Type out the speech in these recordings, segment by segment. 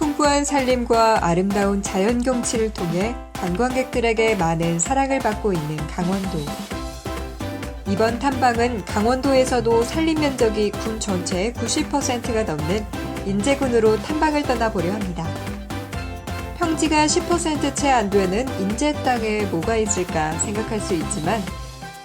풍부한 산림과 아름다운 자연 경치를 통해 관광객들에게 많은 사랑을 받고 있는 강원도. 이번 탐방은 강원도에서도 산림 면적이 군 전체의 90%가 넘는 인제군으로 탐방을 떠나보려 합니다. 평지가 10% 채 안 되는 인제 땅에 뭐가 있을까 생각할 수 있지만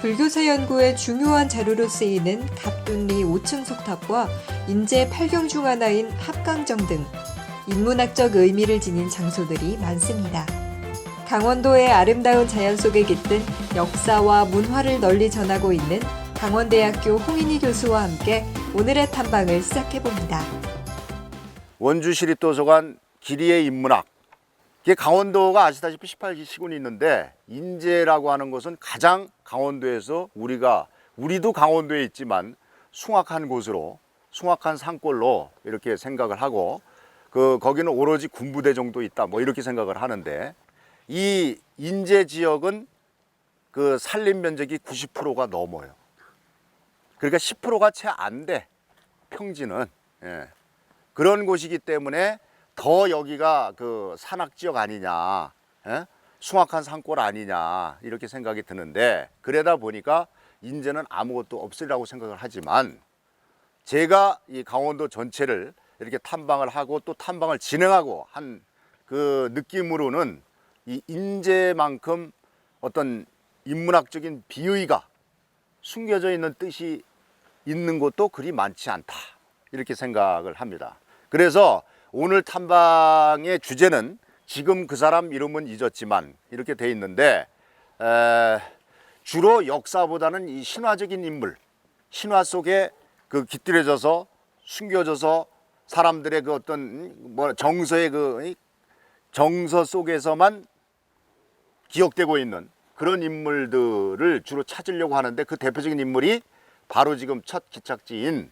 불교사 연구의 중요한 자료로 쓰이는 갑둔리 5층 석탑과 인제 8경 중 하나인 합강정 등 인문학적 의미를 지닌 장소들이 많습니다. 강원도의 아름다운 자연 속에 깃든 역사와 문화를 널리 전하고 있는 강원대학교 홍인희 교수와 함께 오늘의 탐방을 시작해봅니다. 원주시립도서관 기리의 인문학. 이게 강원도가 아시다시피 18기 시군이 있는데 인제라고 하는 것은 가장 강원도에서 우리도 강원도에 있지만 숭악한 곳으로, 숭악한 산골로 이렇게 생각을 하고 거기는 오로지 군부대 정도 있다 뭐 이렇게 생각을 하는데, 이 인제 지역은 그 산림 면적이 90%가 넘어요. 그러니까 10%가 채 안 돼, 평지는. 예. 그런 곳이기 때문에 더 여기가 그 산악 지역 아니냐, 예? 숭악한 산골 아니냐 이렇게 생각이 드는데, 그러다 보니까 인제는 아무것도 없으리라고 생각을 하지만, 제가 이 강원도 전체를 이렇게 탐방을 하고 또 탐방을 진행하고 한 그 느낌으로는 이 인제만큼 어떤 인문학적인 비의가 숨겨져 있는 뜻이 있는 곳도 그리 많지 않다 이렇게 생각을 합니다. 그래서 오늘 탐방의 주제는 지금 그 사람 이름은 잊었지만 이렇게 돼 있는데, 주로 역사보다는 이 신화적인 인물, 신화 속에 그 깃들여져서 숨겨져서 사람들의 그 어떤 정서의 그 정서 속에서만 기억되고 있는 그런 인물들을 주로 찾으려고 하는데, 그 대표적인 인물이 바로 지금 첫 기착지인,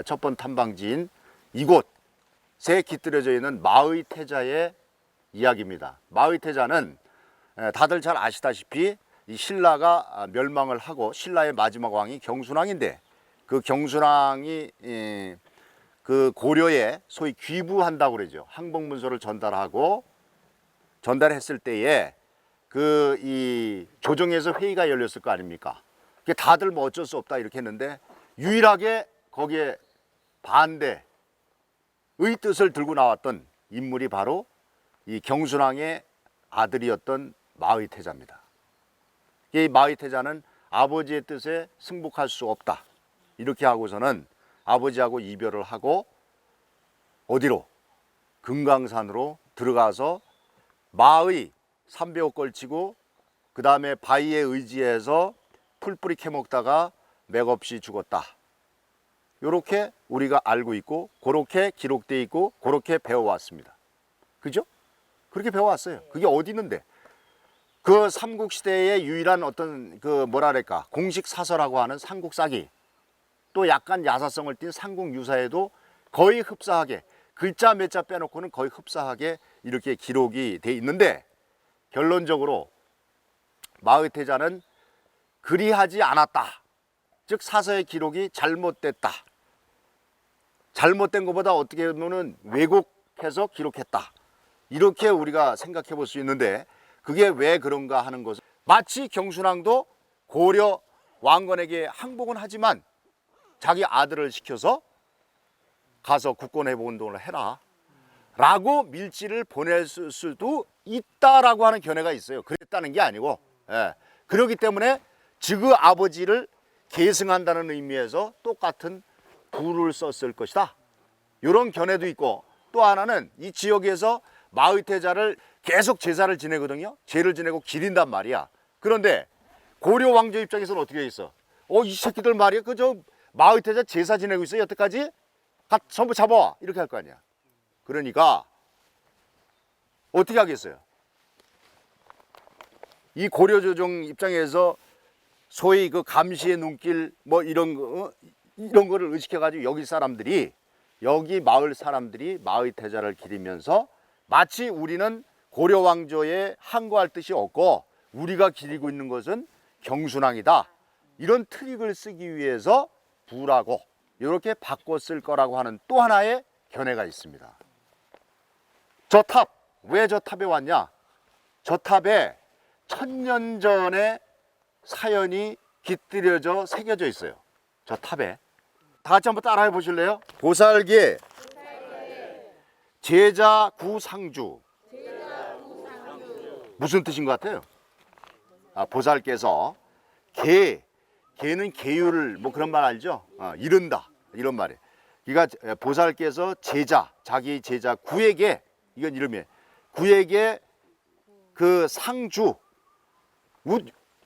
첫 번 탐방지인 이곳에 깃들여져 있는 마의태자의 이야기입니다. 마의태자는 다들 잘 아시다시피 이 신라가 멸망을 하고 신라의 마지막 왕이 경순왕인데, 그 경순왕이 그 고려에 소위 귀부한다고 그러죠. 항복문서를 전달했을 때에 그 이 조정에서 회의가 열렸을 거 아닙니까? 다들 뭐 어쩔 수 없다 이렇게 했는데, 유일하게 거기에 반대의 뜻을 들고 나왔던 인물이 바로 이 경순왕의 아들이었던 마의태자입니다. 이 마의태자는 아버지의 뜻에 승복할 수 없다 이렇게 하고서는 아버지하고 이별을 하고 어디로? 금강산으로 들어가서 마의 300억 걸치고 그 다음에 바위에 의지해서 풀뿌리 캐먹다가 맥없이 죽었다. 이렇게 우리가 알고 있고 그렇게 기록되어 있고 그렇게 배워왔습니다. 그죠? 그렇게 배워왔어요. 그게 어디 있는데? 그 삼국시대의 유일한 어떤 그 뭐랄까 공식 사서라고 하는 삼국사기, 또 약간 야사성을 띤 삼국유사에도 거의 흡사하게, 글자 몇 자 빼놓고는 거의 흡사하게 이렇게 기록이 돼 있는데, 결론적으로 마의태자는 그리하지 않았다. 즉 사서의 기록이 잘못됐다. 잘못된 것보다 어떻게 보면 왜곡해서 기록했다. 이렇게 우리가 생각해 볼 수 있는데, 그게 왜 그런가 하는 것은, 마치 경순왕도 고려 왕건에게 항복은 하지만 자기 아들을 시켜서 가서 국권회복 운동을 해라 라고 밀지를 보낼 수도 있다라고 하는 견해가 있어요. 그랬다는 게 아니고, 그렇기 때문에 그 아버지를 계승한다는 의미에서 똑같은 부를 썼을 것이다, 이런 견해도 있고, 또 하나는 이 지역에서 마의태자를 계속 제사를 지내거든요. 제를 지내고 기린단 말이야. 그런데 고려 왕조 입장에서는 어떻게 있어? 이 새끼들 말이야, 그저 마의태자 제사 지내고 있어 여태까지? 전부 잡아와 이렇게 할 거 아니야. 그러니까 어떻게 하겠어요? 이 고려조정 입장에서 소위 그 감시의 눈길 뭐 이런 거를 의식해 가지고 여기 마을 사람들이 마의태자를 기리면서 마치 우리는 고려 왕조에 항거할 뜻이 없고 우리가 기리고 있는 것은 경순왕이다, 이런 트릭을 쓰기 위해서 부라고 이렇게 바꿨을 거라고 하는 또 하나의 견해가 있습니다. 저 탑, 왜 저 탑에 왔냐? 저 탑에 1000년 전에 사연이 깃들여져 새겨져 있어요. 저 탑에. 다 같이 한번 따라해 보실래요? 보살계 제자구상주. 무슨 뜻인 것 같아요? 보살께서 개는 계율을 뭐 그런 말 알죠? 이른다 이런 말이에요. 그러니까 보살께서 자기 제자 구에게, 이건 이름이에요. 구에게 그 상주,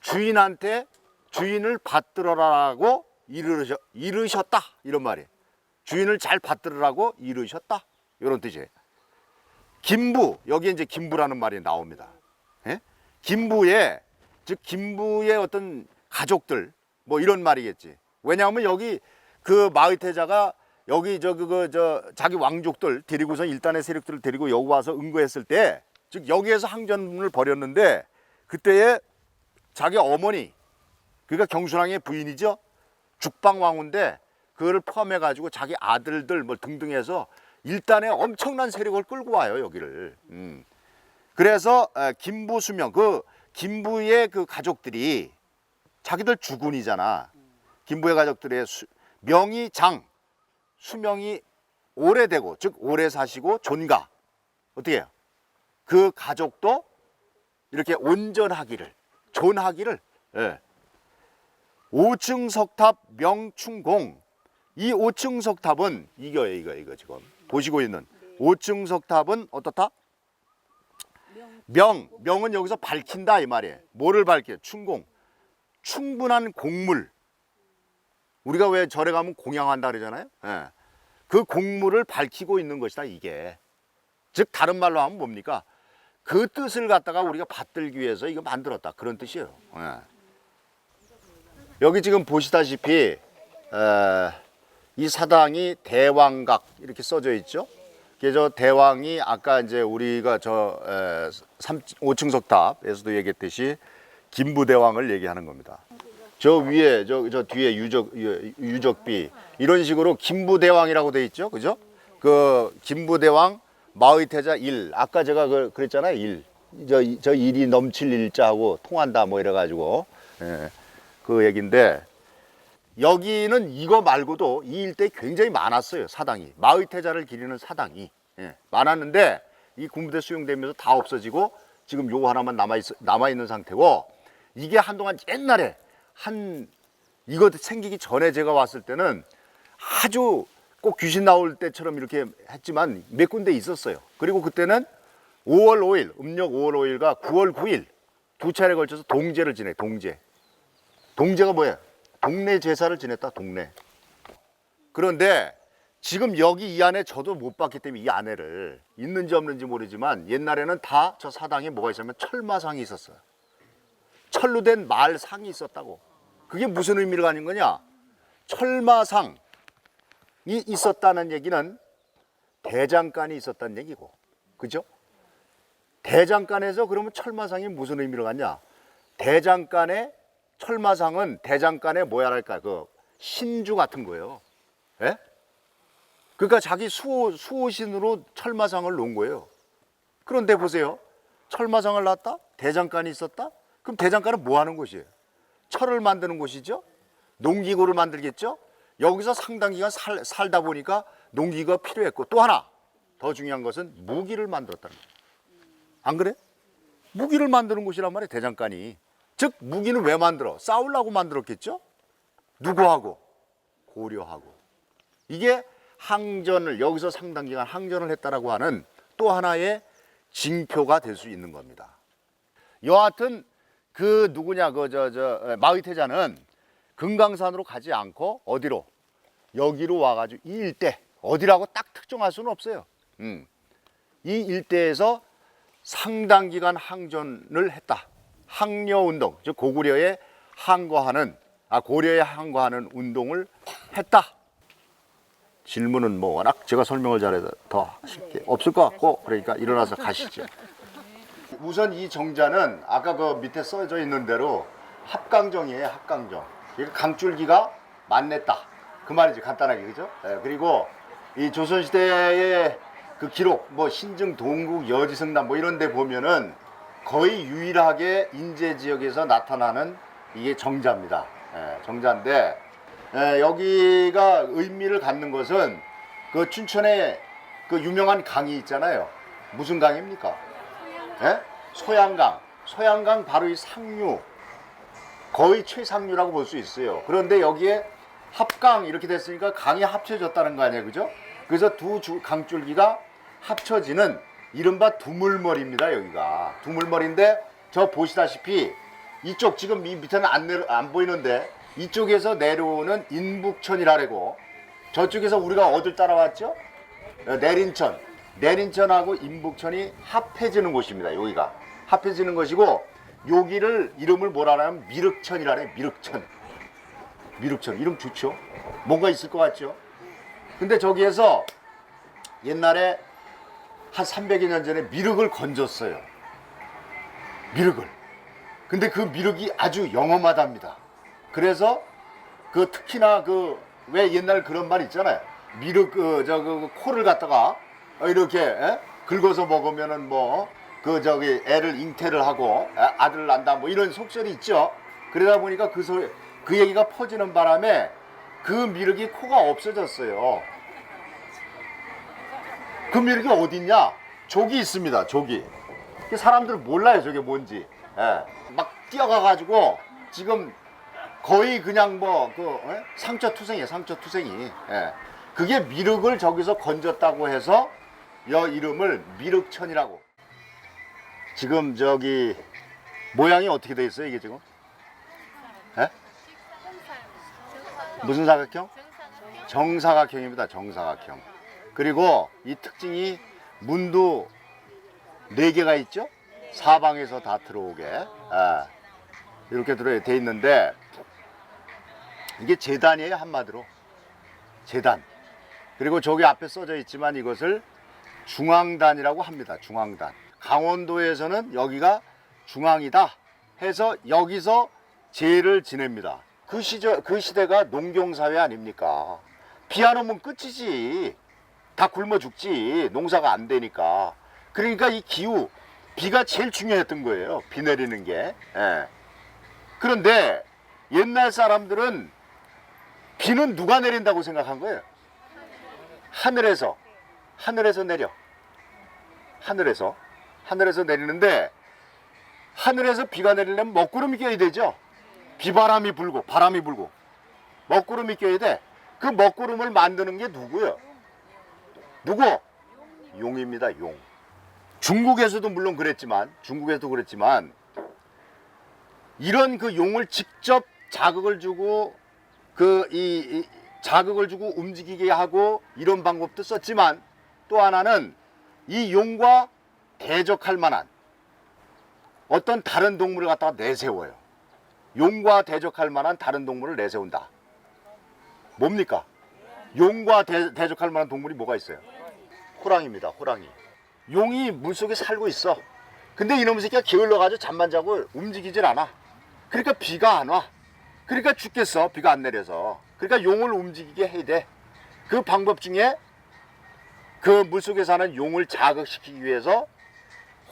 주인한테 주인을 받들어라고 이르셨다 이런 말이에요. 주인을 잘 받들으라고 이르셨다 이런 뜻이에요. 김부, 여기에 이제 김부라는 말이 나옵니다. 예? 김부의, 즉 김부의 어떤 가족들 뭐 이런 말이겠지. 왜냐하면 여기 그 마의태자가 여기 자기 왕족들 데리고서 일단의 세력들을 데리고 여기 와서 응거했을 때, 즉 여기에서 항전을 벌였는데, 그때에 자기 어머니, 그러니까 경순왕의 부인이죠, 죽방왕후인데 그거를 포함해 가지고 자기 아들들 뭐 등등 해서 일단에 엄청난 세력을 끌고 와요 여기를. 그래서 김부수명, 그 김부의 그 가족들이 자기들 주군이잖아. 김부의 가족들의 명이 장, 수명이 오래되고, 즉 오래 사시고 존가, 어떻게 해요? 그 가족도 이렇게 온전하기를, 존하기를. 예. 5층 석탑 명충공. 이 5층 석탑은 이거예요. 이거 지금 보시고 있는 5층 석탑은 어떻다? 명은 여기서 밝힌다 이 말이에요. 뭐를 밝혀? 충공. 충분한 공물. 우리가 왜 절에 가면 공양한다 그러잖아요. 예. 그 공물을 밝히고 있는 것이다 이게. 즉 다른 말로 하면 뭡니까? 그 뜻을 갖다가 우리가 받들기 위해서 이거 만들었다 그런 뜻이에요. 예. 여기 지금 보시다시피 이 사당이 대왕각 이렇게 써져 있죠. 그래서 대왕이 아까 이제 우리가 5층 석탑에서도 얘기했듯이 김부대왕을 얘기하는 겁니다. 저 위에 저 뒤에 유적비 이런 식으로 김부대왕이라고 돼 있죠, 그죠? 그 김부대왕 마의태자 일, 아까 제가 그랬잖아요, 일. 저 일이 넘칠 일자하고 통한다 뭐 이래가지고 그 얘긴데, 여기는 이거 말고도 이 일대에 굉장히 많았어요 사당이. 마의태자를 기리는 사당이 많았는데 이 군부대 수용되면서 다 없어지고 지금 요거 하나만 남아있는 상태고, 이게 한동안 옛날에 이거 생기기 전에 제가 왔을 때는 아주 꼭 귀신 나올 때처럼 이렇게 했지만 몇 군데 있었어요. 그리고 그때는 5월 5일, 음력 5월 5일과 9월 9일 두 차례 걸쳐서 동제를 지내. 동제가 뭐야? 동네 제사를 지냈다, 동네. 그런데 지금 여기 이 안에 저도 못 봤기 때문에 이 안에를 있는지 없는지 모르지만 옛날에는 다 저 사당에 뭐가 있었냐면 철마상이 있었어요. 철로 된 말상이 있었다고. 그게 무슨 의미를 가진 거냐? 철마상이 있었다는 얘기는 대장간이 있었다는 얘기고, 그죠? 대장간에서 그러면 철마상이 무슨 의미를 갖냐? 대장간의 철마상은 대장간의 뭐야랄까, 그 신주 같은 거예요. 예? 그러니까 자기 수호신으로 철마상을 놓은 거예요. 그런데 보세요. 철마상을 놨다? 대장간이 있었다? 그럼 대장간은 뭐 하는 곳이에요? 철을 만드는 곳이죠? 농기구를 만들겠죠? 여기서 상당 기간 살다 보니까 농기구가 필요했고, 또 하나 더 중요한 것은 무기를 만들었다는 거예요. 안 그래? 무기를 만드는 곳이란 말이에요, 대장간이. 즉 무기는 왜 만들어? 싸우려고 만들었겠죠? 누구하고? 고려하고. 이게 항전을, 여기서 상당 기간 항전을 했다라고 하는 또 하나의 징표가 될 수 있는 겁니다. 여하튼 그 누구냐, 마의태자는 금강산으로 가지 않고 어디로? 여기로 와가지고 이 일대, 어디라고 딱 특정할 수는 없어요. 이 일대에서 상당 기간 항전을 했다. 항려운동, 즉 고구려에 항거하는 운동을 했다. 질문은 뭐 워낙 제가 설명을 잘해서 더 하실 게 없을 것 같고, 그러니까 일어나서 가시죠. 우선 이 정자는 아까 그 밑에 써져 있는 대로 합강정이에요, 합강정. 그러니까 강줄기가 만냈다, 그 말이지, 간단하게, 그죠? 그리고 이 조선시대의 그 기록 뭐 신증, 동국, 여지승남 뭐 이런 데 보면은 거의 유일하게 인제 지역에서 나타나는 이게 정자입니다. 정자인데 여기가 의미를 갖는 것은 그 춘천에 그 유명한 강이 있잖아요. 무슨 강입니까? 소양강. 소양강 바로 이 상류, 거의 최상류라고 볼 수 있어요. 그런데 여기에 합강 이렇게 됐으니까 강이 합쳐졌다는 거 아니에요, 그죠? 그래서 두 강줄기가 합쳐지는 이른바 두물머리입니다. 여기가 두물머리인데 저 보시다시피 이쪽 지금 이 밑에는 안 보이는데 이쪽에서 내려오는 인북천이라고, 저쪽에서 우리가 어딜 따라왔죠? 내린천. 내린천하고 인북천이 합해지는 곳입니다. 여기가 합해지는 것이고, 여기를 이름을 뭐라 하냐면 미륵천이라네. 미륵천. 미륵천 이름 좋죠? 뭔가 있을 것 같죠? 근데 저기에서 옛날에 한 300여 년 전에 미륵을 건졌어요. 미륵을. 근데 그 미륵이 아주 영험하답니다. 그래서 그 특히나 그 왜 옛날 그런 말 있잖아요. 미륵 그 코를 갖다가 이렇게 긁어서 먹으면은 뭐 그 저기 애를 잉태를 하고 아들을 낳는다 뭐 이런 속설이 있죠. 그러다 보니까 그 얘기가 퍼지는 바람에 그 미륵이 코가 없어졌어요. 그 미륵이 어딨냐? 족이 있습니다. 족이. 사람들은 몰라요. 저게 뭔지. 막 뛰어가가지고 지금 거의 그냥 뭐 상처투생이에요. 상처투생이. 그게 미륵을 저기서 건졌다고 해서 여 이름을 미륵천이라고. 지금 저기 모양이 어떻게 돼 있어요? 이게 지금? 무슨 사각형? 정사각형입니다. 정사각형. 그리고 이 특징이 문도 4개가 있죠? 사방에서 다 들어오게 이렇게 돼 있는데, 이게 제단이에요. 한마디로 제단. 그리고 저기 앞에 써져 있지만 이것을 중앙단이라고 합니다. 중앙단. 강원도에서는 여기가 중앙이다 해서 여기서 제를 지냅니다. 그 시대가 농경사회 아닙니까? 비 안 오면 끝이지. 다 굶어 죽지. 농사가 안 되니까. 그러니까 이 기후, 비가 제일 중요했던 거예요. 비 내리는 게. 그런데 옛날 사람들은 비는 누가 내린다고 생각한 거예요? 하늘에서 내려. 하늘에서 내리는데, 하늘에서 비가 내리려면 먹구름이 껴야 되죠. 비바람이 불고 바람이 불고 먹구름이 껴야 돼. 그 먹구름을 만드는 게 누구예요? 누구? 용입니다. 용. 중국에서도 물론 그랬지만 이런 그 용을 직접 자극을 주고 자극을 주고 움직이게 하고 이런 방법도 썼지만, 또 하나는 이 용과 대적할 만한 어떤 다른 동물을 갖다가 내세워요. 용과 대적할 만한 다른 동물을 내세운다. 뭡니까? 용과 대적할 만한 동물이 뭐가 있어요? 호랑이입니다. 호랑이. 용이 물속에 살고 있어. 근데 이놈의 새끼가 게을러가지고 잠만 자고 움직이질 않아. 그러니까 비가 안 와. 그러니까 죽겠어. 비가 안 내려서. 그러니까 용을 움직이게 해야 돼. 그 방법 중에 그 물속에 사는 용을 자극시키기 위해서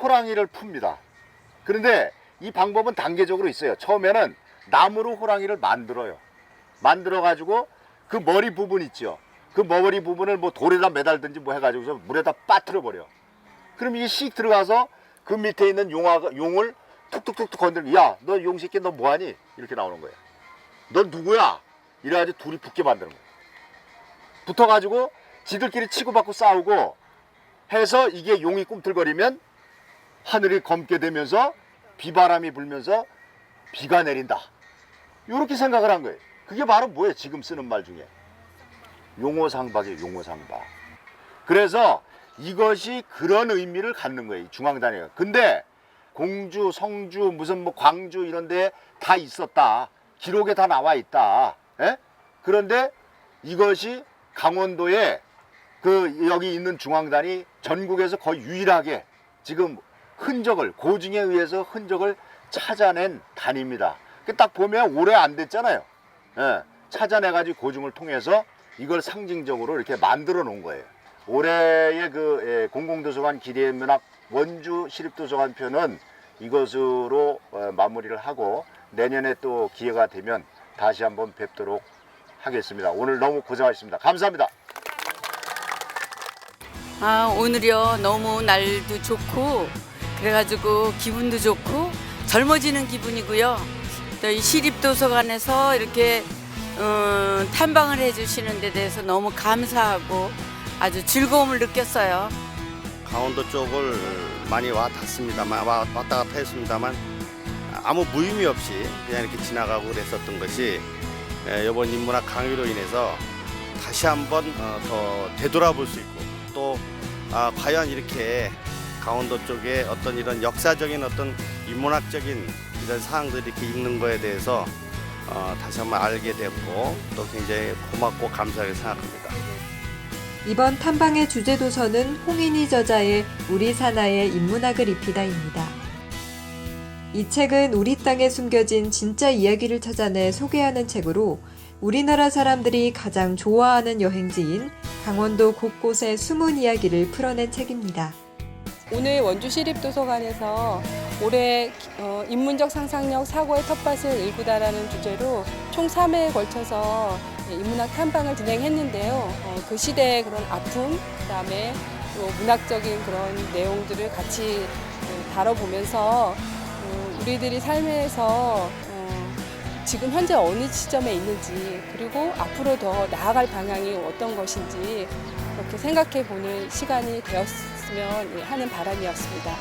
호랑이를 풉니다. 그런데 이 방법은 단계적으로 있어요. 처음에는 나무로 호랑이를 만들어요. 만들어가지고 그 머리 부분 있죠. 그 머리 부분을 뭐 돌에다 매달든지 뭐 해가지고서 물에다 빠뜨려 버려. 그럼 이게 씩 들어가서 그 밑에 있는 용을 툭툭툭툭 건드리고, 야, 너 용새끼 너 뭐하니? 이렇게 나오는 거예요. 넌 누구야? 이래가지고 둘이 붙게 만드는 거예요. 붙어가지고 지들끼리 치고받고 싸우고 해서 이게 용이 꿈틀거리면 하늘이 검게 되면서 비바람이 불면서 비가 내린다. 이렇게 생각을 한 거예요. 그게 바로 뭐예요? 지금 쓰는 말 중에 용호상박이에요. 용호상박. 그래서 이것이 그런 의미를 갖는 거예요. 중앙단위가. 근데 공주, 성주, 무슨 뭐 광주 이런 데 다 있었다. 기록에 다 나와 있다. 그런데 이것이 강원도에 여기 있는 중앙단이 전국에서 거의 유일하게 지금 고증에 의해서 흔적을 찾아낸 단입니다. 딱 보면 오래 안 됐잖아요. 찾아내가지고 고증을 통해서 이걸 상징적으로 이렇게 만들어 놓은 거예요. 올해의 공공도서관 기대문학 원주 시립도서관 편은 이것으로 마무리를 하고 내년에 또 기회가 되면 다시 한번 뵙도록 하겠습니다. 오늘 너무 고생하셨습니다. 감사합니다. 오늘이요 너무 날도 좋고 그래가지고 기분도 좋고 젊어지는 기분이고요. 또 이 시립도서관에서 이렇게 탐방을 해주시는 데 대해서 너무 감사하고 아주 즐거움을 느꼈어요. 강원도 쪽을 많이 왔다 갔다 했습니다만 아무 무의미 없이 그냥 이렇게 지나가고 그랬었던 것이 이번 인문학 강의로 인해서 다시 한번 더 되돌아볼 수 있고 또 과연 이렇게 강원도 쪽에 어떤 이런 역사적인 어떤 인문학적인 이런 사항들이 이렇게 있는 거에 대해서 다시 한번 알게 됐고 또 굉장히 고맙고 감사하게 생각합니다. 이번 탐방의 주제 도서는 홍인희 저자의 우리 사나이의 인문학을 입히다입니다. 이 책은 우리 땅에 숨겨진 진짜 이야기를 찾아내 소개하는 책으로 우리나라 사람들이 가장 좋아하는 여행지인 강원도 곳곳의 숨은 이야기를 풀어낸 책입니다. 오늘 원주시립도서관에서 올해 인문적 상상력 사고의 텃밭을 일구다라는 주제로 총 3회에 걸쳐서 인문학 탐방을 진행했는데요. 그 시대의 그런 아픔, 그다음에 또 문학적인 그런 내용들을 같이 다뤄보면서 우리들이 삶에서 지금 현재 어느 시점에 있는지 그리고 앞으로 더 나아갈 방향이 어떤 것인지 그렇게 생각해보는 시간이 되었으면 하는 바람이었습니다.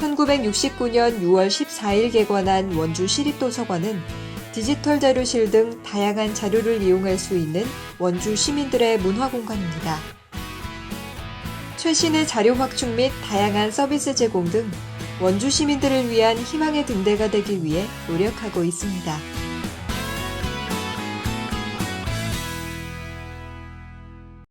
1969년 6월 14일 개관한 원주 시립도서관은 디지털 자료실 등 다양한 자료를 이용할 수 있는 원주 시민들의 문화공간입니다. 최신의 자료 확충 및 다양한 서비스 제공 등 원주 시민들을 위한 희망의 등대가 되기 위해 노력하고 있습니다.